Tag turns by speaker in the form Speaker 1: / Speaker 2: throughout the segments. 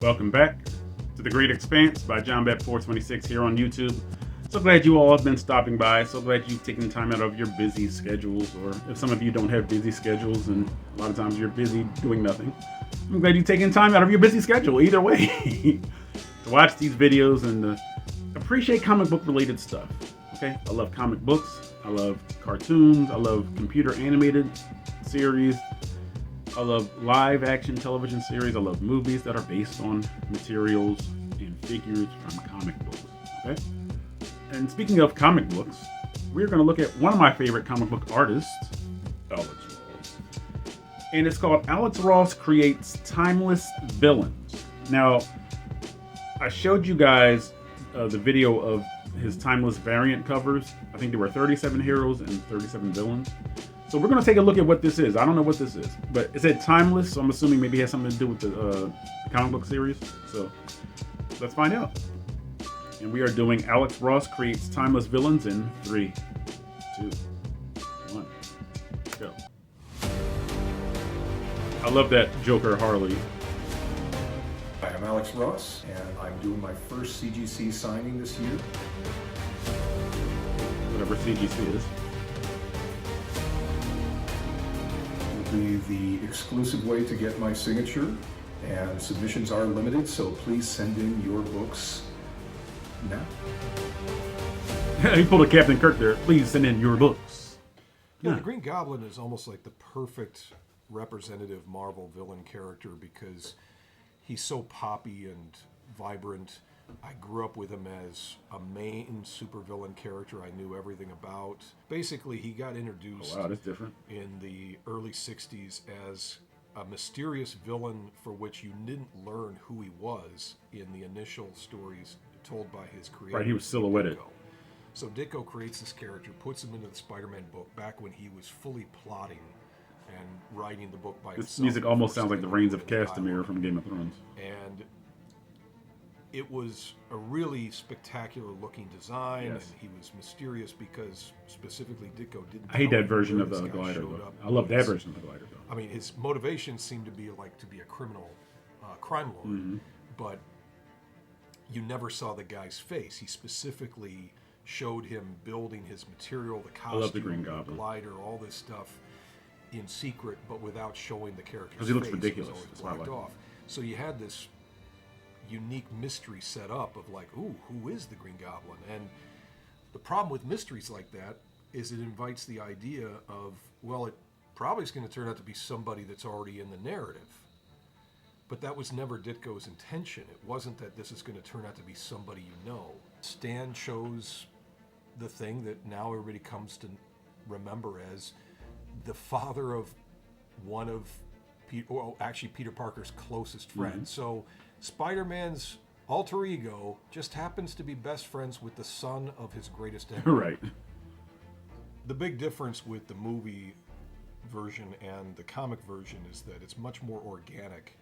Speaker 1: Welcome back to The Great Expanse by John Bet 426 here on YouTube. So glad you all have been stopping by. So glad you've taken time out of your busy schedules, or if some of you don't have busy schedules and a lot of times you're busy doing nothing, I'm glad you've taken time out of your busy schedule either way to watch these videos and appreciate comic book related stuff. Okay, I love comic books, I love cartoons, I love computer animated series, I love live action television series, I love movies that are based on materials and figures from comic books. Okay? And speaking of comic books, we're going to look at one of my favorite comic book artists, Alex Ross. And it's called Alex Ross Creates Timeless Villains. Now, I showed you guys the video of his timeless variant covers. I think there were 37 heroes and 37 villains. So we're going to take a look at what this is. I don't know what this is, but it said timeless, so I'm assuming maybe it has something to do with the comic book series. So let's find out. And we are doing Alex Ross Creates Timeless Villains in 3, 2, 1, go. I love that Joker Harley.
Speaker 2: Hi, I'm Alex Ross, and I'm doing my first CGC signing this year.
Speaker 1: Whatever CGC is.
Speaker 2: Be the exclusive way to get my signature, and submissions are limited, so please send in your books now.
Speaker 1: He pulled a Captain Kirk there. Please send in your books.
Speaker 3: Yeah, the Green Goblin is almost like the perfect representative Marvel villain character because he's so poppy and vibrant. I grew up with him as a main supervillain character I knew everything about. Basically, he got introduced
Speaker 1: That's different.
Speaker 3: in the early 60s as a mysterious villain for which you didn't learn who he was in the initial stories told by his creator.
Speaker 1: Right, he was silhouetted.
Speaker 3: Ditko. So Ditko creates this character, puts him into the Spider-Man book back when he was fully plotting and writing the book by himself.
Speaker 1: This music almost sounds like the Reigns of Castamere from Game of Thrones.
Speaker 3: And it was a really spectacular looking design,
Speaker 1: Yes.
Speaker 3: and he was mysterious because specifically Ditko didn't.
Speaker 1: I hate
Speaker 3: know
Speaker 1: that version
Speaker 3: where
Speaker 1: of
Speaker 3: this
Speaker 1: the
Speaker 3: guy
Speaker 1: glider,
Speaker 3: showed
Speaker 1: though.
Speaker 3: up.
Speaker 1: I love that
Speaker 3: His-
Speaker 1: version of the glider, though.
Speaker 3: I mean, his motivation seemed to be a criminal, crime lord,
Speaker 1: Mm-hmm.
Speaker 3: but you never saw the guy's face. He specifically showed him building his material, the costume,
Speaker 1: love the Green Goblin.
Speaker 3: glider, all this stuff in secret, but without showing the character's face.
Speaker 1: Because he looks
Speaker 3: It was
Speaker 1: ridiculous.
Speaker 3: always
Speaker 1: That's why I
Speaker 3: blocked
Speaker 1: like him.
Speaker 3: off. So you had this unique mystery set up of like, ooh, who is the Green Goblin? And the problem with mysteries like that is it invites the idea of, well, it probably is going to turn out to be somebody that's already in the narrative. But that was never Ditko's intention. It wasn't that this is going to turn out to be somebody you know. Stan chose the thing that now everybody comes to remember as the father of one of Peter Parker's closest friends. So Spider-Man's alter ego just happens to be best friends with the son of his greatest enemy.
Speaker 1: Right.
Speaker 3: The big difference with the movie version and the comic version is that it's much more organic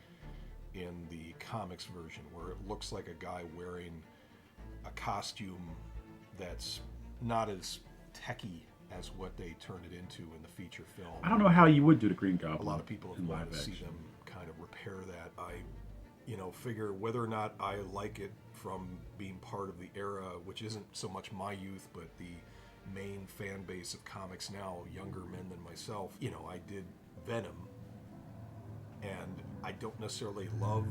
Speaker 3: in the comics version, where it looks like a guy wearing a costume that's not as techy as what they turned it into in the feature film.
Speaker 1: I don't know how you would do the Green Goblin.
Speaker 3: A lot of people have
Speaker 1: in
Speaker 3: wanted
Speaker 1: live
Speaker 3: to see
Speaker 1: action.
Speaker 3: them kind of repair that. I figure whether or not I like it from being part of the era, which isn't so much my youth, but the main fan base of comics now, younger men than myself. I did Venom, and I don't necessarily love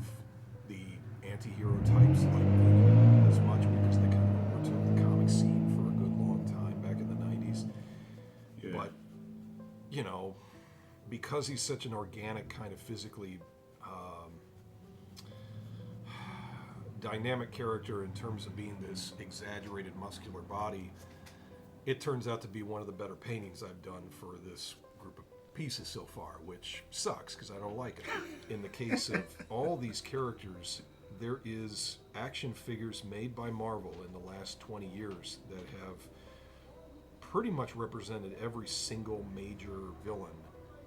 Speaker 3: the anti-hero types like Venom as much because they kind of overtook the comic scene for a good long time back in the 90s.
Speaker 1: Yeah.
Speaker 3: But, because he's such an organic kind of physically dynamic character in terms of being this exaggerated muscular body, it turns out to be one of the better paintings I've done for this group of pieces so far, which sucks because I don't like it. In the case of all these characters, there is action figures made by Marvel in the last 20 years that have pretty much represented every single major villain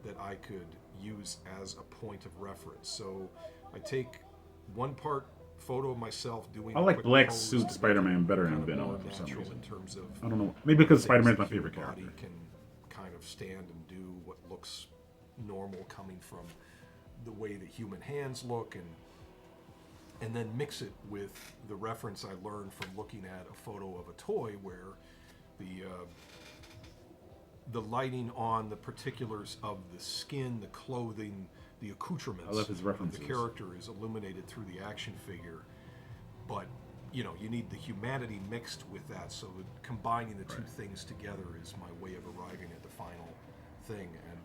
Speaker 3: that I could use as a point of reference. So I take one part photo of myself doing.
Speaker 1: I like
Speaker 3: quick
Speaker 1: black
Speaker 3: pose
Speaker 1: suit
Speaker 3: to
Speaker 1: Spider-Man
Speaker 3: make it
Speaker 1: better
Speaker 3: kind
Speaker 1: than
Speaker 3: of
Speaker 1: Venom
Speaker 3: more
Speaker 1: for some
Speaker 3: natural
Speaker 1: reason.
Speaker 3: in terms of
Speaker 1: I don't know. Maybe because
Speaker 3: things
Speaker 1: Spider-Man's my
Speaker 3: the human
Speaker 1: favorite
Speaker 3: body
Speaker 1: character.
Speaker 3: can kind of stand and do what looks normal coming from the way that human hands look, and and then mix it with the reference I learned from looking at a photo of a toy where the lighting on the particulars of the skin, the clothing, the accoutrements
Speaker 1: I love his references.
Speaker 3: of the character is illuminated through the action figure. But, you know, you need the humanity mixed with that, so combining the two things together is my way of arriving at the final thing. And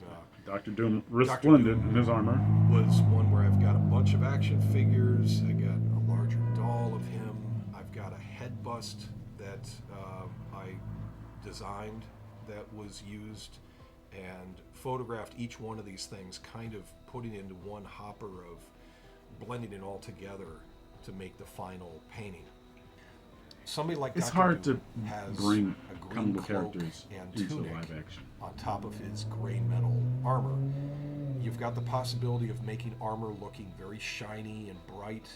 Speaker 1: Dr. Doom resplendent in his armor.
Speaker 3: was one where I've got a bunch of action figures. I got a larger doll of him. I've got a head bust that I designed that was used and photographed each one of these things, kind of putting into one hopper of blending it all together to make the final painting. Somebody like
Speaker 1: It's
Speaker 3: Dr.
Speaker 1: hard
Speaker 3: Doom
Speaker 1: to
Speaker 3: has
Speaker 1: bring
Speaker 3: a green
Speaker 1: comic book
Speaker 3: cloak
Speaker 1: characters
Speaker 3: and
Speaker 1: into
Speaker 3: tunic
Speaker 1: live action.
Speaker 3: on top of his gray metal armor. You've got the possibility of making armor looking very shiny and bright,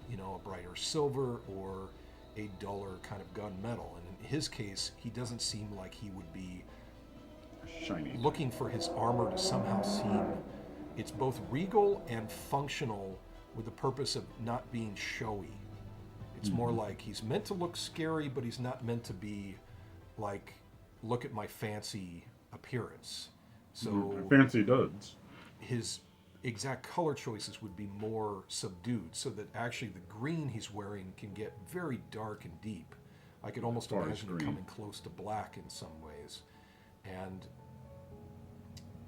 Speaker 3: you know, a brighter silver or a duller kind of gunmetal. And in his case, he doesn't seem like he would be
Speaker 1: Shiny.
Speaker 3: looking for his armor to somehow seem, it's both regal and functional with the purpose of not being showy. It's more like he's meant to look scary, but he's not meant to be like, look at my fancy appearance. So
Speaker 1: Fancy duds.
Speaker 3: his exact color choices would be more subdued, so that actually the green he's wearing can get very dark and deep. I could almost
Speaker 1: Forest
Speaker 3: imagine it
Speaker 1: green.
Speaker 3: coming close to black in some ways. And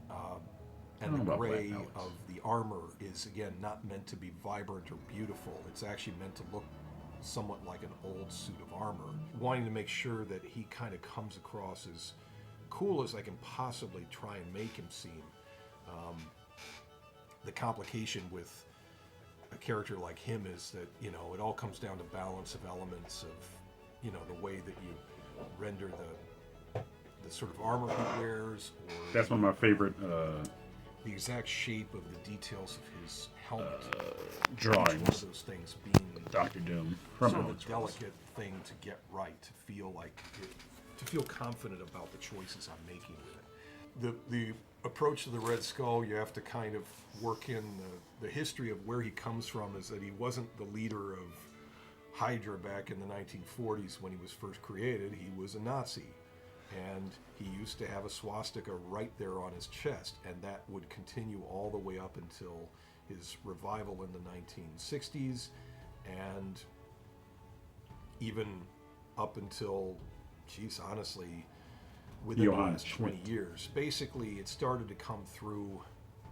Speaker 1: don't
Speaker 3: the
Speaker 1: know about
Speaker 3: gray
Speaker 1: black, Alex.
Speaker 3: of the armor is, again, not meant to be vibrant or beautiful. It's actually meant to look somewhat like an old suit of armor. Wanting to make sure that he kind of comes across as cool as I can possibly try and make him seem. The complication with a character like him is that, you know, it all comes down to balance of elements of, you know, the way that you render the sort of armor he wears, or
Speaker 1: That's one of my favorite
Speaker 3: the exact shape of the details of his helmet. Each one
Speaker 1: drawings.
Speaker 3: of those things being
Speaker 1: Dr. Doom from
Speaker 3: sort of
Speaker 1: Alex
Speaker 3: a
Speaker 1: Ross.
Speaker 3: delicate thing to get right, to feel like to feel confident about the choices I'm making with it. The approach to the Red Skull, you have to kind of work in the history of where he comes from, is that he wasn't the leader of Hydra back in the 1940s when he was first created. He was a Nazi, and he used to have a swastika right there on his chest, and that would continue all the way up until his revival in the 1960s, and even up until, geez, honestly, within the
Speaker 1: Johann
Speaker 3: last 20
Speaker 1: Schmidt.
Speaker 3: years. Basically, it started to come through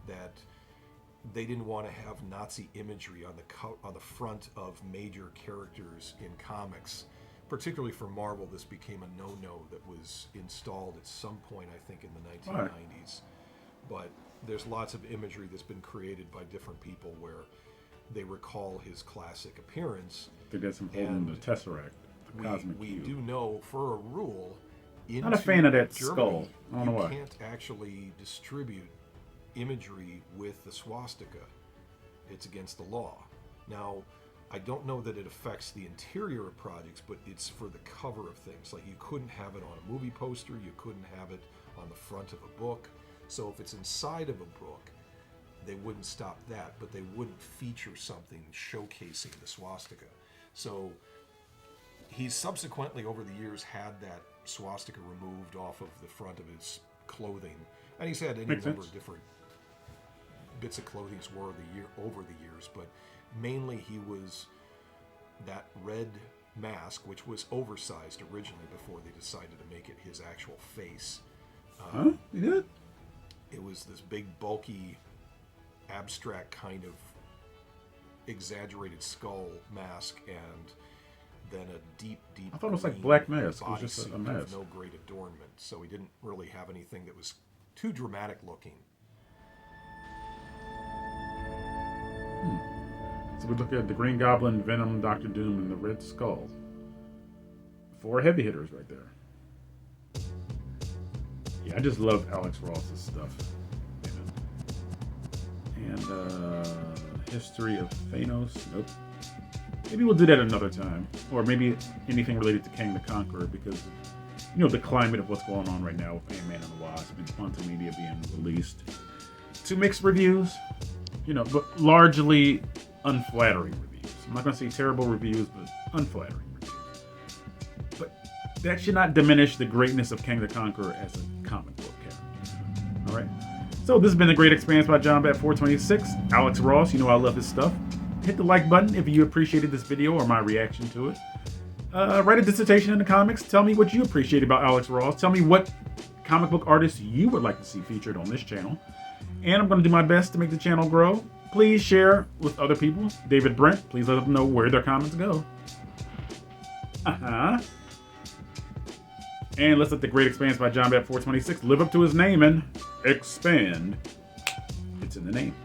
Speaker 3: that they didn't want to have Nazi imagery on the front of major characters in comics. Particularly for Marvel, this became a no-no that was installed at some point, I think, in the 1990s. But there's lots of imagery that's been created by different people where they recall his classic appearance.
Speaker 1: I think that's him holding the Tesseract, the Cosmic
Speaker 3: We
Speaker 1: Cube.
Speaker 3: do know, for a rule,
Speaker 1: Not a fan of that
Speaker 3: Germany,
Speaker 1: skull. I don't know
Speaker 3: you
Speaker 1: why.
Speaker 3: can't actually distribute imagery with the swastika. It's against the law. Now, I don't know that it affects the interior of projects, but it's for the cover of things. Like, you couldn't have it on a movie poster, you couldn't have it on the front of a book. So if it's inside of a book, they wouldn't stop that, but they wouldn't feature something showcasing the swastika. So he's subsequently, over the years, had that swastika removed off of the front of his clothing, and he's had any
Speaker 1: Makes
Speaker 3: number
Speaker 1: sense.
Speaker 3: of different bits of clothing over the years, but mainly he was that red mask, which was oversized originally before they decided to make it his actual face.
Speaker 1: Huh? You did?
Speaker 3: It was this big, bulky, abstract kind of exaggerated skull mask, and then a deep
Speaker 1: I thought it was like
Speaker 3: green
Speaker 1: Black Mask. It was just a
Speaker 3: bodysuit
Speaker 1: mask.
Speaker 3: with no great adornment. So he didn't really have anything that was too dramatic looking.
Speaker 1: So we look at the Green Goblin, Venom, Doctor Doom, and the Red Skull. 4 heavy hitters right there. Yeah, I just love Alex Ross's stuff. And history of Thanos. Nope. Maybe we'll do that another time, or maybe anything related to Kang the Conqueror, because you know the climate of what's going on right now with Ant-Man and the Wasp and Quantumania being released. 2 mixed reviews, you know, but largely unflattering reviews. I'm not going to say terrible reviews, but unflattering reviews. But that should not diminish the greatness of Kang the Conqueror as a comic book character. All right. So this has been The Great Expanse by John Bat 426. Alex Ross, you know I love his stuff. Hit the like button if you appreciated this video or my reaction to it. Write a dissertation in the comments. Tell me what you appreciate about Alex Ross. Tell me what comic book artists you would like to see featured on this channel. And I'm going to do my best to make the channel grow. Please share with other people. David Brent, please let them know where their comments go. And let's let The Great Expanse by John Bat 426 live up to his name and expand. It's in the name.